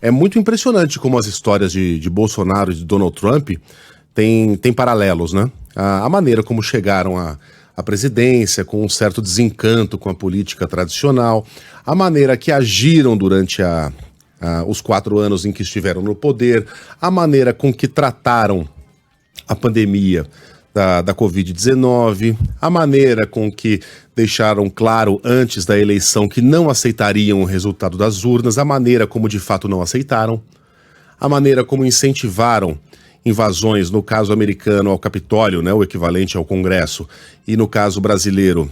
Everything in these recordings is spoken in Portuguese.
É muito impressionante como as histórias de Bolsonaro e de Donald Trump têm paralelos, né? A maneira como chegaram à presidência, com um certo desencanto com a política tradicional, a maneira que agiram durante os 4 anos em que estiveram no poder, a maneira com que trataram a pandemia da Covid-19, a maneira com que deixaram claro antes da eleição que não aceitariam o resultado das urnas, a maneira como de fato não aceitaram, a maneira como incentivaram invasões, no caso americano, ao Capitólio, né, o equivalente ao Congresso, e no caso brasileiro,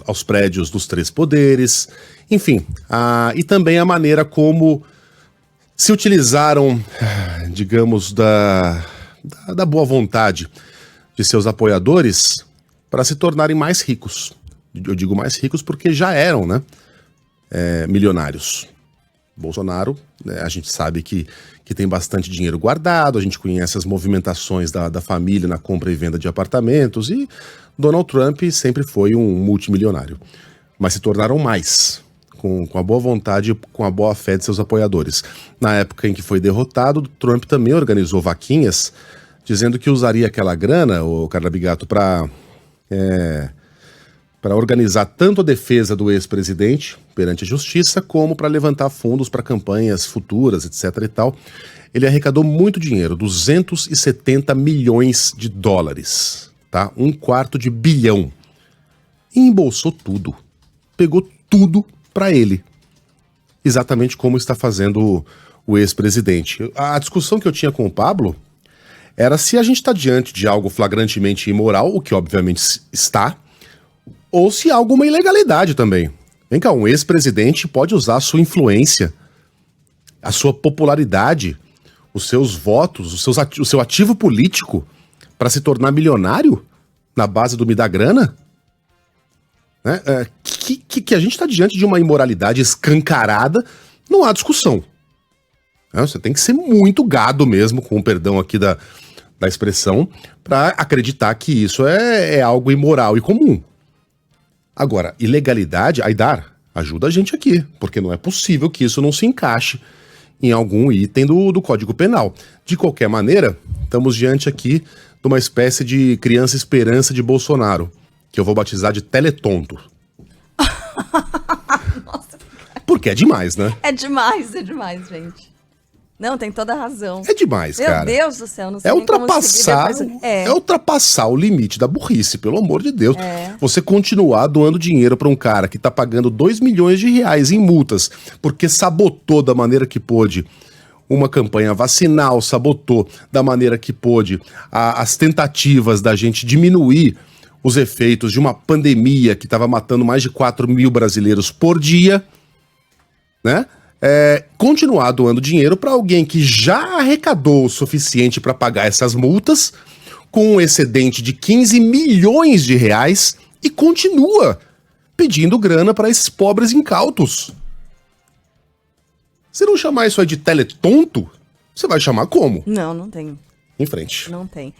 aos prédios dos 3 poderes, enfim, e também a maneira como se utilizaram, digamos, da boa vontade de seus apoiadores para se tornarem mais ricos. Eu digo mais ricos porque já eram, né, milionários. Bolsonaro, né, a gente sabe que tem bastante dinheiro guardado, a gente conhece as movimentações da família na compra e venda de apartamentos, e Donald Trump sempre foi um multimilionário. Mas se tornaram mais, com a boa vontade e com a boa fé de seus apoiadores. Na época em que foi derrotado, Trump também organizou vaquinhas, dizendo que usaria aquela grana, o Carla Bigato, para organizar tanto a defesa do ex-presidente perante a justiça, como para levantar fundos para campanhas futuras, etc. e tal. Ele arrecadou muito dinheiro, 270 milhões de dólares, tá? 1/4 bilhão. E embolsou tudo. Pegou tudo para ele. Exatamente como está fazendo o ex-presidente. A discussão que eu tinha com o Pablo era se a gente está diante de algo flagrantemente imoral, o que obviamente está, ou se há alguma ilegalidade também. Vem cá, um ex-presidente pode usar a sua influência, a sua popularidade, os seus votos, o seu ativo político para se tornar milionário na base do me dá grana? Né? Que a gente está diante de uma imoralidade escancarada, não há discussão. Você tem que ser muito gado mesmo, com o perdão aqui da expressão, para acreditar que isso é algo imoral e comum. Agora, ilegalidade, Aidar, ajuda a gente aqui, porque não é possível que isso não se encaixe em algum item do Código Penal. De qualquer maneira, estamos diante aqui de uma espécie de criança esperança de Bolsonaro, que eu vou batizar de teletonto. Nossa. Porque é demais, né? É demais, gente. Não, tem toda a razão. É demais, cara. Meu Deus do céu, não sei É nem como ultrapassar, seguir depois. é ultrapassar o limite da burrice, pelo amor de Deus. É. Você continuar doando dinheiro para um cara que tá pagando 2 milhões de reais em multas porque sabotou da maneira que pôde uma campanha vacinal, sabotou da maneira que pôde as tentativas da gente diminuir os efeitos de uma pandemia que estava matando mais de 4 mil brasileiros por dia, né? Continuar doando dinheiro para alguém que já arrecadou o suficiente para pagar essas multas, com um excedente de 15 milhões de reais, e continua pedindo grana para esses pobres incautos. Se não chamar isso aí de teletonto, você vai chamar como? Não tem. Em frente. Não tem.